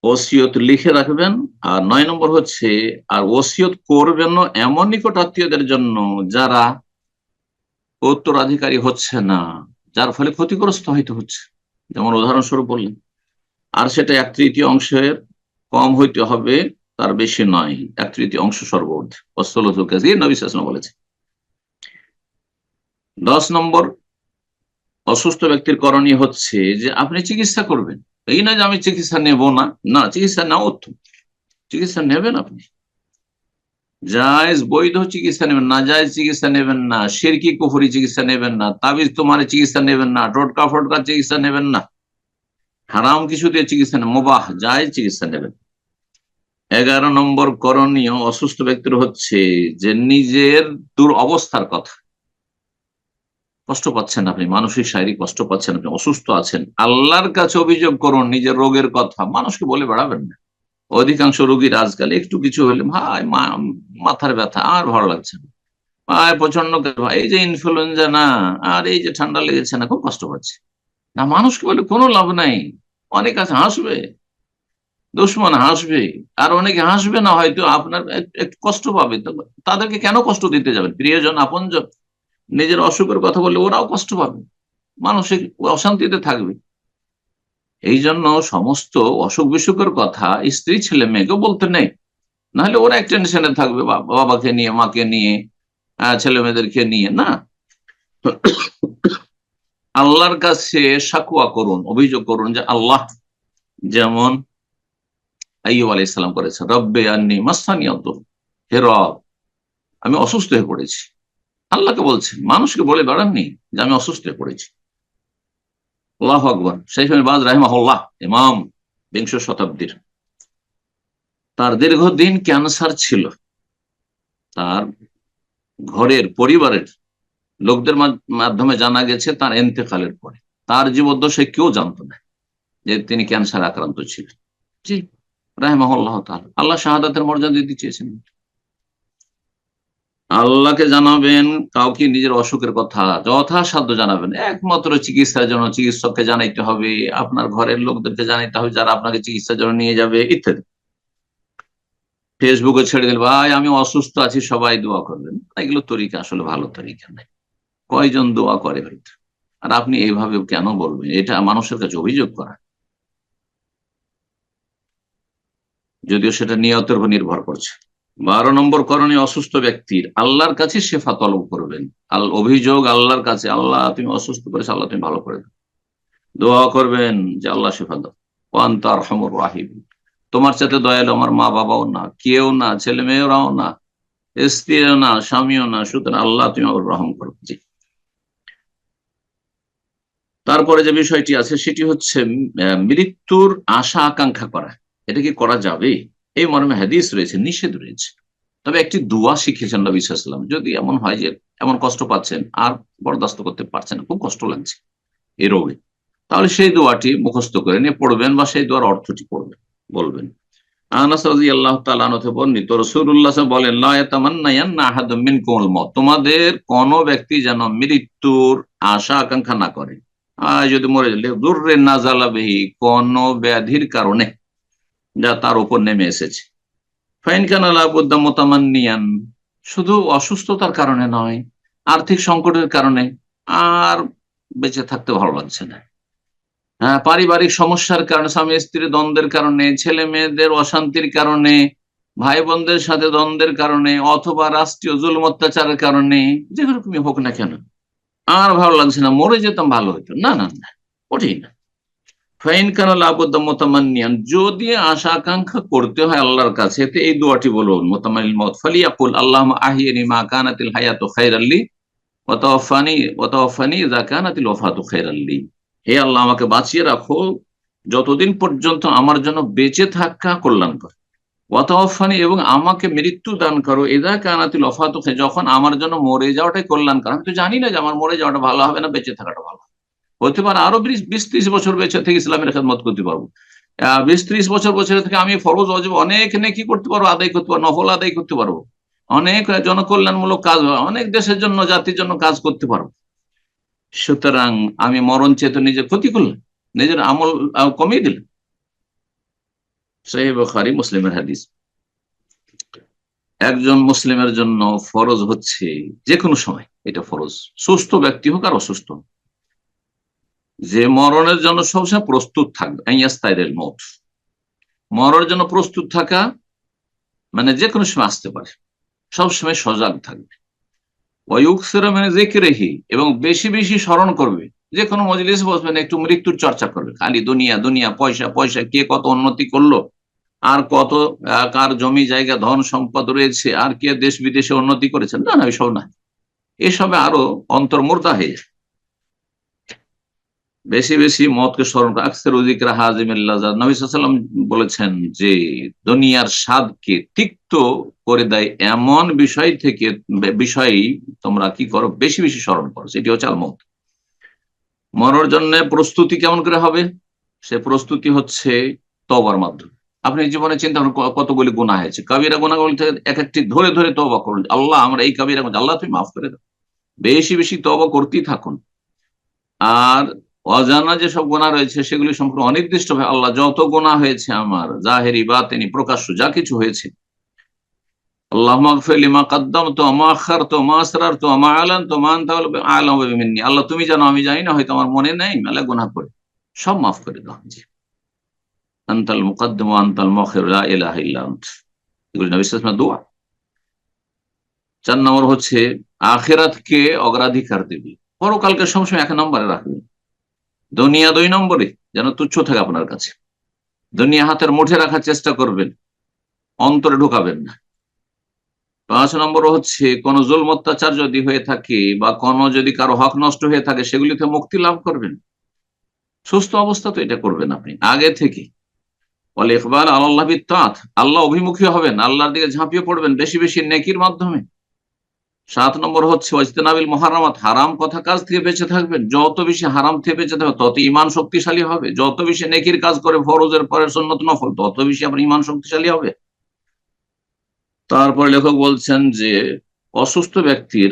ওসিয়ত লিখে রাখবেন। আর 9 নম্বর হচ্ছে, আর ওসিয়ত করবেন না এমন নিকট আত্মীয়দের জন্য যারা উত্তরাধিকারী হচ্ছে না, যার ফলে ক্ষতিগ্রস্ত হইতে হচ্ছে, যেমন উদাহরণস্বরূপ বললেন। আর সেটা 1/3 কম হইতে হবে, তার বেশি নয়, 1/3 সর্বর্ধ নবী সাল্লাল্লাহু আলাইহি ওয়াসাল্লাম বলেছে। 10 নম্বর, অসুস্থ ব্যক্তির করণীয় হচ্ছে যে আপনি চিকিৎসা করবেন। এই না যে আমি চিকিৎসা নেব না, না, চিকিৎসা নেওয়া উত্তম, চিকিৎসা নেবেন আপনি। জায়েজ বৈধ চিকিৎসা নেবেন, না জায়েজ চিকিৎসা নেবেন না, শিরকি কুফরি চিকিৎসা নেবেন না, তাবিজ তোমার চিকিৎসা নেবেন না, টোটকা ফটকা চিকিৎসা নেবেন না, হারাম কিছু দিয়ে চিকিৎসা নেবেন, মুবাহ জায়েজ চিকিৎসা নেবেন। 11 নম্বর করণীয় অসুস্থ ব্যক্তির হচ্ছে যে নিজের দুরবস্থার কথা, কষ্ট পাচ্ছেন আপনি, মানসিক শারীরিক কষ্ট পাচ্ছেন আপনি, অসুস্থ আছেন, আল্লাহর কাছে অভিযোগ করুন নিজের রোগের কথা, মানুষকে বলে বেড়াবেন না। অধিকাংশ রোগীর আজকাল একটু কিছু হলে ভাই মাথার ব্যথা আর ভালো লাগছে না, ভাই প্রচন্ড, এই যে ইনফ্লুয়েঞ্জা না, আর এই যে ঠান্ডা লেগেছে না, খুব কষ্ট পাচ্ছে না, মানুষকে বলে কোনো লাভ নাই। অনেক আছে হাসবে, দুশ্মন হাসবে, আর অনেকে হাসবে না, হয়তো আপনার একটু কষ্ট পাবে, তো তাদেরকে কেন কষ্ট দিতে যাবেন? প্রিয়জন আপনজন নিজের অসুখের কথা বললে ওরাও কষ্ট পাবে, মানসিক অশান্তিতে থাকবে। এই জন্য সমস্ত অসুখ বিসুখের কথা স্ত্রী ছেলে মেয়েকেও বলতে নেই, নাহলে ওরা এক টেনশনে থাকবে, বাবাকে নিয়ে, মাকে নিয়ে, ছেলে মেয়েদেরকে নিয়ে না। আল্লাহর কাছে সাকুয়া করুন, অভিযোগ করুন যে আল্লাহ, যেমন আইয়ুব আলাইহিস সালাম করেছে, রব্বে আন্নি মাসসানি আদ-দুর, হে রব আমি অসুস্থ হয়ে পড়েছি। আল্লাহকে বলছেন, মানুষকে বলে বেড়াননি যে আমি অসুস্থ হয়ে পড়েছি। আল্লাহু আকবার। শাইখ ইবনে বাজ রাহিমাহুল্লাহ, ইমাম, বিংশ শতাব্দীর, তার দীর্ঘদিন ক্যান্সার ছিল। তার ঘরের পরিবারের লোকদের মাধ্যমে জানা গেছে তার ইন্তেকালের পরে, তার জীবদ্দশায় সে কেউ জানতো না যে তিনি ক্যান্সার আক্রান্ত ছিলেন। জি, রাহিমাহুল্লাহ তাআলা, আল্লাহ শাহাদাতের মর্যাদা দিতে চেয়েছেন। আল্লাহকে জানাবেন, কাউকে নিজের অসুখের কথা যথাসাধ্য জানাবেন। একমাত্র চিকিৎসার জন্য চিকিৎসককে জানাইতে হবে, আপনার ঘরের লোকদেরকে জানাইতে হবে যারা আপনাকে চিকিৎসার জন্য নিয়ে যাবে, ইত্যাদি। ফেসবুকে ছেড়ে দিল, ভাই আমি অসুস্থ আছি সবাই দোয়া করবেন, এগুলো তরিকা আসলে ভালো তরিকা নাই। কয়জন দোয়া করে হয়তো, আর আপনি এইভাবে কেন বলবেন? এটা মানুষের কাছে অভিযোগ করা, যদিও সেটা নিয়তের উপর নির্ভর করছে। 12 নম্বর করণীয় অসুস্থ ব্যক্তির আল্লাহর কাছে শেফা তলব করবেন। অভিযোগ আল্লাহর কাছে, আল্লাহ তুমি অসুস্থ করেছো, আল্লাহ তুমি ভালো করে দাও। দোয়া করবেন যে আল্লাহ শেফা দাও, ওয়া আনতা আরহামুর রাহিমিন, তোমার সাথে দয়ালু আমার মা বাবাও না, কেউ না, ছেলে মেয়েরাও না, স্ত্রীও না, স্বামীও না, সুতরাং আল্লাহ তুমি আমার রহম করো। জি। তারপরে যে বিষয়টি আছে সেটি হচ্ছে মৃত্যুর আশা আকাঙ্ক্ষা করা। এটা কি করা যাবে? এই মর্মে হাদিস রয়েছে, নিষেধ রয়েছে। তবে একটি দোয়া শিখেছেন নবী সাল্লাল্লাহু আলাইহি ওয়াসাল্লাম, যদি এমন হয় যে এমন কষ্ট পাচ্ছেন আর বরদাস্ত করতে পারছেন না, খুব কষ্ট লাগছে এই রোগে, তাহলে সেই দোয়াটি মুখস্থ করে নিয়ে পড়বেন, বা সেই দোয়ার অর্থটি পড়বেন, বলবেন। আনাস রাদিয়াল্লাহু তাআলা আনহু থেকে বর্ণিত, রাসূলুল্লাহ সাল্লাল্লাহু আলাইহি ওয়াসাল্লাম বলেন, লা ইয়াতামান্নায়ান্না আহাদুম মিনকুমুল মাউত, তোমাদের কোন ব্যক্তি যেন মৃত্যুর আশা আকাঙ্ক্ষা না করে, যদি মরে গেলে দুররে নাজালা বিহি, কোন ব্যাধির কারণে যা তার উপর নেমে এসেছে, ফাইন কানা লা বুদ্দা মুতামান্নিয়ান, শুধু অসুস্থতার কারণে নয়, আর্থিক সংকটের কারণে আর বেঁচে থাকতে ভালো লাগছে না, হ্যাঁ, পারিবারিক সমস্যার কারণে, স্বামী স্ত্রীর দ্বন্দ্বের কারণে, ছেলে মেয়েদের অশান্তির কারণে, ভাই বোনদের সাথে দ্বন্দ্বের কারণে, অথবা রাষ্ট্রীয় জুলুম অত্যাচারের কারণে, যে রকমই হোক না কেন, আর ভালো লাগছে না, মরে যেতাম ভালো হতো, না না না, ওঠেই না। ফাইন কানা লাবুদ্দা মুতামান্নিয়ান, যদি আশা আকাঙ্ক্ষা করতে হয় আল্লাহর কাছে, তো এই দোয়াটি বলুন, মুতামান্নিল মউত ফালিয়াকুল আল্লাহুম্মা আহিয়িনি মা কানাতিল হায়াতু খায়রাল লি ওয়া তাওয়াফফানি ইযা কানাতিল ওয়াফাতু খায়রাল লি, হে আল্লাহ আমাকে বাঁচিয়ে রাখো যতদিন পর্যন্ত আমার জন্য বেঁচে থাকা কল্যাণকর, ওয়া তাওয়াফফানি, এবং আমাকে মৃত্যু দান করো, ইযা কানাতিল ওয়াফাতু, যখন আমার জন্য মরে যাওয়াটাই কল্যাণকর। আমি তো জানি না যে আমার মরে যাওয়াটা ভালো হবে না বেঁচে থাকাটা ভালো হবে, হতে পারে আরো 20-30 বছর বেঁচে থেকে ইসলামের খেদমত করতে পারবো। 20-30 বছর বছর থেকে আমি ফরজ ওয়াজিব অনেক নেকি করতে পারবো, আদায় করতে পারবো, নফল আদায় করতে পারবো, অনেক জনকল্যাণমূলক কাজ, অনেক দেশের জন্য জাতির জন্য কাজ করতে পারবো। সুতরাং আমি মরণ চেয়ে নিজের ক্ষতি করলাম, নিজের আমল কমিয়ে দিলাম। সহিহ বুখারী, মুসলিমের হাদিস। একজন মুসলিমের জন্য ফরজ হচ্ছে যে কোনো সময়, এটা ফরজ, সুস্থ ব্যক্তি হোক আর অসুস্থ, যে মরণের জন্য সবসময় প্রস্তুত থাকবে। মত, মরণের জন্য প্রস্তুত থাকা মানে যে কোনো সময় আসতে পারে, সবসময় সজাগ থাকবে। এবং বেশি বেশি স্মরণ করবে, যে কোনো মজলিসে বসবেন একটু মৃত্যুর চর্চা করবে, খালি দুনিয়া দুনিয়া, পয়সা পয়সা, কে কত উন্নতি করলো, আর কত কার জমি জায়গা ধন সম্পদ রয়েছে, আর কে দেশ বিদেশে উন্নতি করেছে, না না এসব না, এসবে আরো অন্তর্মুর্দা হয়ে যায়। বেশি বেশি মতকে স্মরণ করা, আকসার যিকরা হাযিমিল লাযাত, নবী সাল্লাল্লাহু আলাইহি ওয়াসাল্লাম বলেছেন যে দুনিয়ার স্বাদকে তিক্ত করে দেয় এমন বিষয় থেকে বিষয় তোমরা কি করো, বেশি বেশি স্মরণ করো, সেটি হচ্ছে আল মউত। মরার জন্য প্রস্তুতি কেমন করে হবে? সে প্রস্তুতি হচ্ছে তওবার মাধ্যমে। আপনি জীবনে চিন্তা করেন কতগুলি গুনাহ হয়েছে, কাবিরা গুনাহ বলতে এক একটি ধরে ধরে তওবা করুন, আল্লাহ আমরা এই কাবিরা গুনাহ, আল্লাহ তুমি মাফ করে দাও, বেশি বেশি তওবা করতেই থাকুন। আর অজানা যেসব গুনাহ রয়েছে সেগুলি সম্পর্কে অনির্দিষ্টভাবে, আল্লাহ যত গুনাহ হয়েছে আমার, জাহেরি বাতিনি প্রকাশ্য যা কিছু হয়েছে, আল্লাহ মাগফির লিমা কাদ্দামতু ওয়া মা আখারতু ওয়া মা আসরারতু ওয়া মা আলানতু ওয়া মা আনতা আ'লামু বিহি মিন্নি, আল্লাহ তুমি জানো আমি জানি না, হয়তো আমার মনে নেই, মেলা গুনাহ করে, সব মাফ করে দাও। জি, আনতাল মুকাদ্দিম ওয়া আনতাল মুআখির লা ইলাহা ইল্লা আনত, এগুলো নবী সাল্লাল্লাহু আলাইহি ওয়াসাল্লামের দোয়া। 4 নম্বর হচ্ছে আখিরাতকে অগ্রাধিকার দিবি, পরকালকে সবসময় 1 নম্বরে রাখবি, দুনিয়া 2 নম্বরে যেন তুচ্ছ থাকে আপনার কাছে। দুনিয়া হাতের মুঠে রাখার চেষ্টা করবেন, অন্তরে ঢুকাবেন না। 5 নম্বর হচ্ছে কোন জুলম অত্যাচার যদি হয়ে থাকে বা কোন যদি কারো হক নষ্ট হয়ে থাকে সেগুলিতে মুক্তি লাভ করবেন, সুস্থ অবস্থা তো এটা করবেন আপনি আগে থেকে। বলে ইকবাল আল্লাহ বিত্তাত, আল্লাহ অভিমুখী হবেন, আল্লাহর দিকে ঝাঁপিয়ে পড়বেন বেশি বেশি নেকির মাধ্যমে। 7 নম্বর হচ্ছে ওয়াজতিনাবিল মুহাররামাত, হারাম কথা কাজ থেকে বেঁচে থাকবেন, যত বেশি হারাম থেকে বেঁচে থাকবে তত ঈমান শক্তিশালী হবে, যত বেশি নেকির কাজ করে ফরজের পরে সুন্নত নফল তত বেশি আপনার ঈমান শক্তিশালী হবে। তারপর লেখক বলছেন যে অসুস্থ ব্যক্তির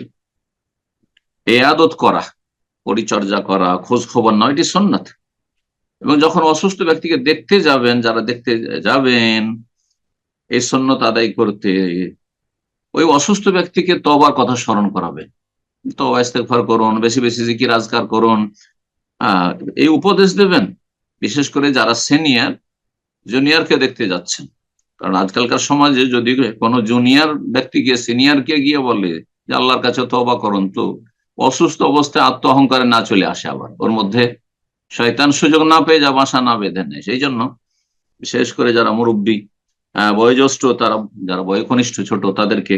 ইয়াদত করা, পরিচর্যা করা, খোঁজ খবর নেওয়া, এটি সুন্নাত। এবং যখন অসুস্থ ব্যক্তিকে দেখতে যাবেন, যারা দেখতে যাবেন এই সুন্নত আদায় করতে, ওই অসুস্থ ব্যক্তিকে তওবার কথা স্মরণ করাবেন, তওবা ইস্তেগফার করুন, বেশি বেশি জিকির আজকার করুন, এই উপদেশ দেবেন, বিশেষ করে যারা সিনিয়র জুনিয়রকে দেখতে যাচ্ছেন। কারণ আজকালকার সমাজে যদি কোনো জুনিয়র ব্যক্তি গিয়ে সিনিয়রকে গিয়ে বলে যে আল্লাহর কাছে তওবা করুন, তো অসুস্থ অবস্থায় আত্ম অহংকারে না চলে আসে, আবার ওর মধ্যে শয়তান সুযোগ না পেয়ে যা বাসা না বেঁধে নেয়। সেই জন্য বিশেষ করে যারা মুরব্বী, বয়োজ্যেষ্ঠ, তারা যারা বয়কনিষ্ঠ ছোট, তাদেরকে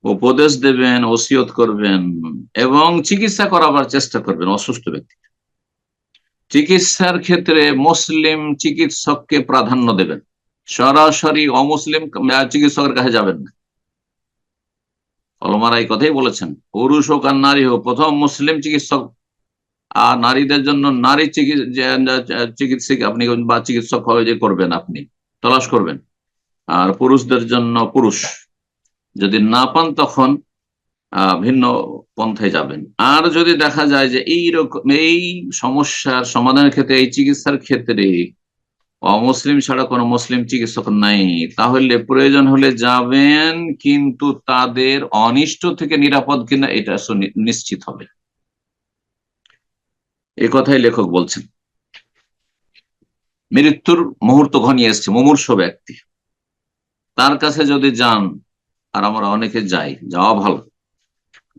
উপদেশ দেবেন, ওসিয়ত করবেন এবং চিকিৎসা করাবার চেষ্টা করবেন অসুস্থ ব্যক্তি। চিকিৎসার ক্ষেত্রে মুসলিম চিকিৎসককে প্রাধান্য দেবেন, সরাসরি অমুসলিম চিকিৎসকের কাছে যাবেন না। ওলামারা এই কথাই বলেছেন, পুরুষ হোক আর নারী হোক, প্রথম মুসলিম চিকিৎসক, আর নারীদের জন্য নারী চিকিৎসক আপনি বা চিকিৎসক যে করবেন আপনি তলাশ করবেন, আর পুরুষদের জন্য পুরুষ, যদি না পান তখন ভিন্ন পন্থায় যাবেন। আর যদি দেখা যায় যে এইরকম এই সমস্যার সমাধানের ক্ষেত্রে, এই চিকিৎসার ক্ষেত্রে অমুসলিম ছাড়া কোনো মুসলিম চিকিৎসক নাই, তাহলে প্রয়োজন হলে যাবেন, কিন্তু তাদের অনিষ্ট থেকে নিরাপদ কিনা এটা নিশ্চিত হবে। এ কথাই লেখক বলছেন। মৃত্যুর মুহূর্ত ঘনিয়ে এসছে, মুমূর্ষ ব্যক্তি, তার কাছে যদি যান, আর আমরা অনেকে যাই, যাওয়া ভালো,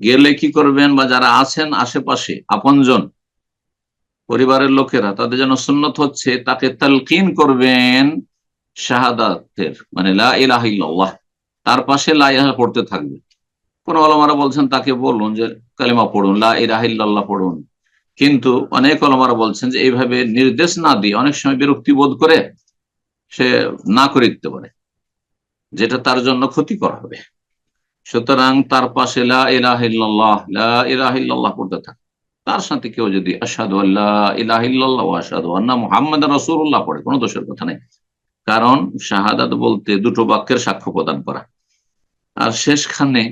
গেলে কি করবেন, বা যারা আছেন আশেপাশে আপনজন পরিবারের লোকেরা, তাদের জন্য সুন্নত হচ্ছে তাকে তালকিন করবেন শাহাদাতের, মানে লা ইলাহা ইল্লাল্লাহ, তার পাশে লা ইলাহা পড়তে থাকবে। কোন ওলামারা বলছেন তাকে বলুন যে কালিমা পড়ুন, লা ইলাহা ইল্লাল্লাহ পড়ুন, কিন্তু অনেক ওলামারা বলছেন যে এইভাবে নির্দেশ না দিয়ে অনেক সময় বিরক্তি বোধ করে সে না করে দিতে পারে, যেটা তার জন্য ক্ষতিকর হবে। সুতরাং তার পাশে লা ইলাহা ইল্লাল্লাহ, লা ইলাহা ইল্লাল্লাহ পড়তে থাকে। তার সাথে কেউ যদি আশহাদু আল্লাহ ইলাহা ইল্লাল্লাহ ওয়া আশহাদু আন্না মুহাম্মাদার রাসূলুল্লাহ পড়ে, কোনো দোষের কথা নেই। কারণ শাহাদাত বলতে দুটো বাক্যের সাক্ষ্য প্রদান করা, আর শেষখানে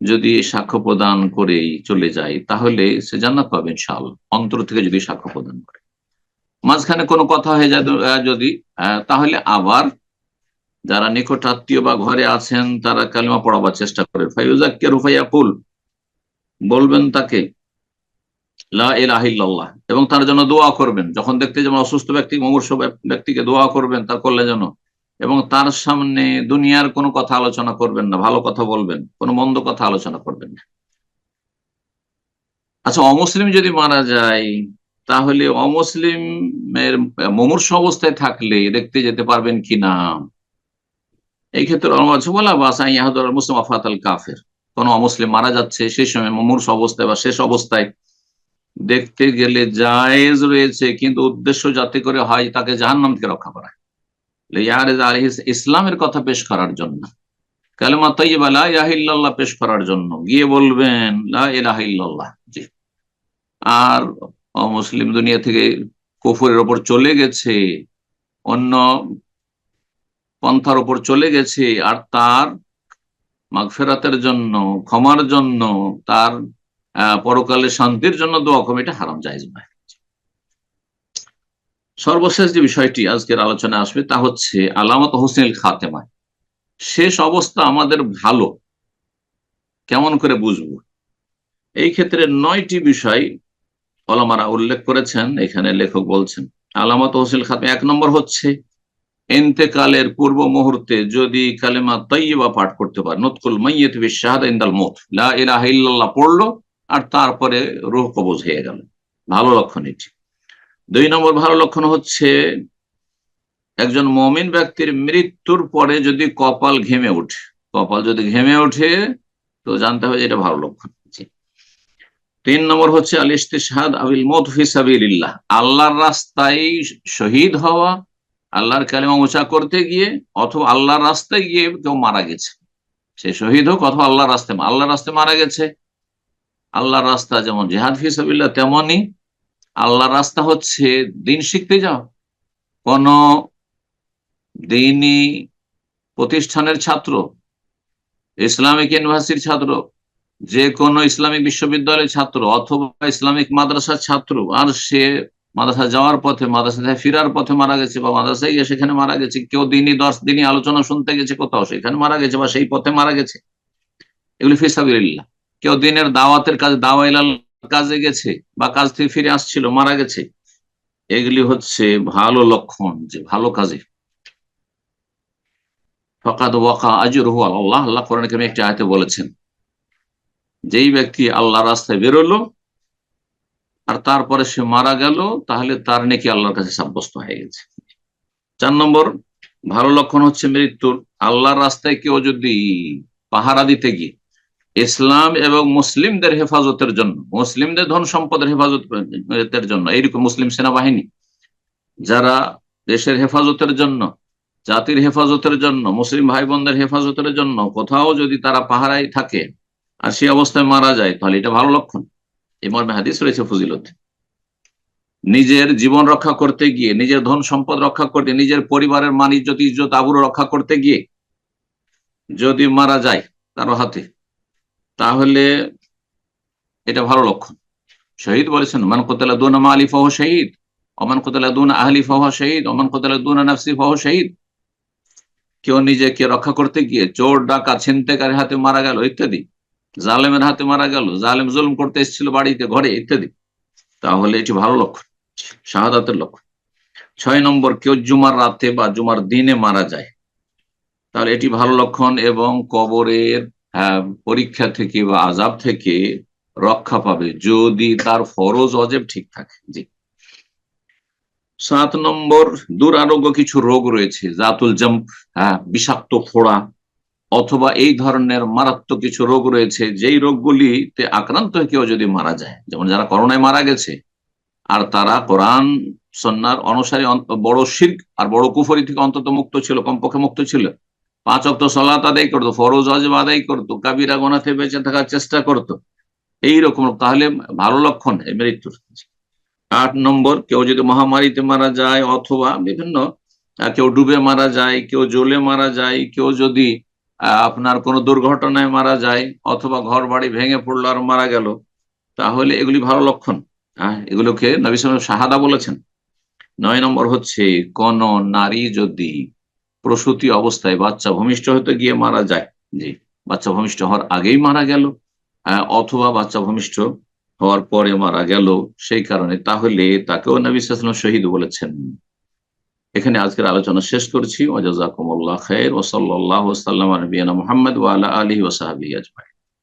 যদি সাক্ষ্য প্রদান করেই চলে যায় তাহলে সে জান্নাত পাবে ইনশাআল্লাহ, অন্তর থেকে যদি সাক্ষ্য প্রদান করে। মাঝখানে কোনো কথা হয়ে যায় যদি, তাহলে আবার যারা নিকট আত্মীয় বা ঘরে আছেন তারা কালিমা পড়াবার চেষ্টা করে, ফায়ুযাক্কিরু ফায়াকুল, বলবেন তাকে লা ইলাহা ইল্লাল্লাহ, এবং তার জন্য দোয়া করবেন। যখন দেখতে যাবেন অসুস্থ ব্যক্তি, মুমূর্ষু ব্যক্তিকে দোয়া করবেন তার কল্যাণের জন্য, এবং তার সামনে দুনিয়ার কোনো কথা আলোচনা করবেন না, ভালো কথা বলবেন, কোনো মন্দ কথা আলোচনা করবেন না। আচ্ছা, অমুসলিম যদি মারা যায় তাহলে অমুসলিমের মুমূর্ষু অবস্থায় থাকলে দেখতে যেতে পারবেন কিনা? এই ক্ষেত্রে বলা বাসাই ইয়াহুদুল মুসলিম আফাতাল কাফের, কোন অমুসলিম মারা যাচ্ছে সেই সময় মুমূর্ষু অবস্থায় বা শেষ অবস্থায় দেখতে গেলে জায়েজ রয়েছে, কিন্তু উদ্দেশ্য যাতে করে হয় তাকে জাহান্নাম থেকে রক্ষা করা, ইসলামের কথা পেশ করার জন্য, কালেমা তাইয়্যিবা লা ইলাহা ইল্লাল্লাহ পেশ করার জন্য গিয়ে বলবেন লা ইলাহা ইল্লাল্লাহ। জি। আর অমুসলিম দুনিয়া থেকে কুফরের ওপর চলে গেছে, অন্য পন্থার ওপর চলে গেছে, আর তার মাগফিরাতের জন্য, ক্ষমার জন্য, তার পরকালে শান্তির জন্য দোয়া করবে, এটা হারাম, জায়েজ নয়। সর্বশেষ যে বিষয়টি আজকের আলোচনায় আসবে তা হচ্ছে আলামত হোসেনুল খাতেমা, শেষ অবস্থা আমাদের ভালো কেমন করে বুঝবো। এই ক্ষেত্রে 9টি বিষয় ওলামারা উল্লেখ করেছেন, এখানে লেখক বলছেন আলামত হোসেনুল খাতেমা। 1 নম্বর হচ্ছে ইন্তেকালের পূর্ব মুহূর্তে যদি কালেমা তাইয়্যিবা পাঠ করতে পারে, নুতকুল মাইয়িত বিশ-শাহাদা ইনদাল মউত, লা ইলাহা ইল্লাল্লাহ পড়লো আর তারপরে রূহ কবজ হয়ে গেল, ভালো লক্ষণ এটি। 2 নম্বর ভালো লক্ষণ হচ্ছে একজন মুমিন ব্যক্তির মৃত্যুর পরে যদি কপাল ঘেমে ওঠে, কপাল যদি ঘেমে ওঠে তো জানতে হবে এটা ভালো লক্ষণ। 3 নম্বর হচ্ছে আল ইস্তিশহাদ আবিল মউত ফি সাবিলিল্লাহ, আল্লাহর রাস্তায় শহীদ হওয়া, আল্লাহর কালিমা উঁচা করতে গিয়ে অথবা আল্লাহর রাস্তায় গিয়ে কেউ মারা গেছে, সে শহীদ হোক অথবা আল্লাহর রাস্তায় মারা গেছে। আল্লাহর রাস্তা যেমন জিহাদ ফি সাবিলিল্লাহ, তেমনই আল্লাহর রাস্তা হচ্ছে দিন শিখতে যাও। কোন দ্বীনি প্রতিষ্ঠানের ছাত্র, ইসলামিক ইউনিভার্সিটির ছাত্র, যে কোনো ইসলামিক বিশ্ববিদ্যালয়ের ছাত্র অথবা ইসলামিক মাদ্রাসার ছাত্র, আর সে মাদ্রাসা যাওয়ার পথে, মাদ্রাসা থেকে ফিরার পথে মারা গেছে, বা মাদ্রাসায় গিয়ে সেখানে মারা গেছে, কেউ দিনই দিনই আলোচনা শুনতে গেছে কোথাও, সেখানে মারা গেছে বা সেই পথে মারা গেছে, এগুলি ফি সাবিলিল্লাহ। কেউ দিনের দাওয়াতের কাজে, দাওয়াইলাল কাজে গেছে বা কাজ থেকে ফিরে আসছিল, মারা গেছে, এগুলি হচ্ছে ভালো লক্ষণ যে ভালো কাজে। ফাকাদ ওয়াকা আজরুহু আলাল্লাহ, আল্লাহ কোরআন কারীমে একটি আয়াতে বলেছেন, যেই ব্যক্তি আল্লাহ রাস্তায় বেরোলো আর তারপরে সে মারা গেল তাহলে তার নেকি আল্লাহর কাছে সাব্যস্ত হয়ে গেছে। 4 নম্বর ভালো লক্ষণ হচ্ছে মৃত্যুর, আল্লাহর রাস্তায় কেউ যদি পাহারা দিতে গিয়ে ইসলাম এবং মুসলিমদের হেফাজতের জন্য, মুসলিমদের ধন সম্পদের হেফাজতের জন্য, এইরকম মুসলিম সেনাবাহিনী যারা দেশের হেফাজতের জন্য, জাতির হেফাজতের জন্য, মুসলিম ভাই বোনদের হেফাজতের জন্য কোথাও যদি তারা পাহারায় থাকে আর সেই অবস্থায় মারা যায় তাহলে এটা ভালো লক্ষণ। এই মর্মে হাদিস রয়েছে ফজিলত। নিজের জীবন রক্ষা করতে গিয়ে, নিজের ধন সম্পদ রক্ষা করতে, নিজের পরিবারের মান ইজ্জত, ইজ্জত আবরু রক্ষা করতে গিয়ে যদি মারা যায় কারো হাতে, তাহলে এটা ভালো লক্ষণ। শহীদ বলেছেন মান কুতিলা দুনা মালি ফাহুয়া শহীদ, ওমান কুতিলা দুনা আহলি ফাহুয়া শহীদ, ওমান কুতিলা দুনা নাফসি ফাহুয়া শহীদ। কেউ নিজেকে রক্ষা করতে গিয়ে চোর ডাকাত ছিনতাইকারীর হাতে মারা গেল ইত্যাদি, জালেমের হাতে মারা গেল, জালেম জুলুম করতে এসেছিল বাড়িতে ঘরে ইত্যাদি, তাহলে এটি ভালো লক্ষণ, শাহাদাতের লক্ষণ। 6 নম্বর কেউ জুমার রাতে বা জুমার দিনে মারা যায় তাহলে এটি ভালো লক্ষণ এবং কবরের পরীক্ষা থেকে বা আযাব থেকে রক্ষা পাবে যদি তার ফরজ ওয়াজিব ঠিক থাকে। জি। 7 নম্বর দুরারোগ্য কিছু রোগ রয়েছে, জাতুল জাম্প, বিষাক্ত ফোড়া, অথবা এই ধরনের মারাত্মক কিছু রোগ রয়েছে, যেই রোগগুলিতে আক্রান্ত হয়ে কেউ যদি মারা যায়, যেমন যারা করোনায় মারা গেছে আর তারা কোরআন সুন্নাহর অনুসারী, বড় শিরক আর বড় কুফরি থেকে অন্তত মুক্ত ছিল, কমপক্ষে মুক্ত ছিল, 5 ওয়াক্ত সালাত আদায় করতো, ফরজ ওয়াজিব আদায় করতো, কাবিরা গুনাহ থেকে বেঁচে থাকার চেষ্টা করতো, এইরকম, তাহলে ভালো লক্ষণ এই মৃত্যুর। 8 নম্বর, কেউ যদি মহামারীতে মারা যায় অথবা বিভিন্ন কেউ ডুবে মারা যায়, কেউ জ্বলে মারা যায়, কেউ যদি আপনার কোনো দুর্ঘটনায় মারা যায়, অথবা ঘর বাড়ি ভেঙে পড়লো আর মারা গেল, তাহলে এগুলি ভালো লক্ষণ। এগুলোকে নবী সাল্লাল্লাহু আলাইহি ওয়াসাল্লাম শাহাদা বলেছেন। 9 নম্বর হচ্ছে, কোন নারী যদি প্রসূতি অবস্থায় বাচ্চা ভূমিষ্ঠ হতে গিয়ে মারা যায়, জি, বাচ্চা ভূমিষ্ঠ হওয়ার আগেই মারা গেল, অথবা বাচ্চা ভূমিষ্ঠ হওয়ার পরে মারা গেল সেই কারণে, তাহলে তাকেও নবী সাল্লাল্লাহু আলাইহি ওয়াসাল্লাম শহীদ বলেছেন। এখানে আজকের আলোচনা শেষ করছি। ওয়া জাযাকুমুল্লাহু খাইর ওয়া সাল্লাল্লাহু ওয়া সাল্লাম আলা নবিয়িনা মুহাম্মদ ওয়া আলা আলিহি ওয়া সাহবিহি আজমাইন।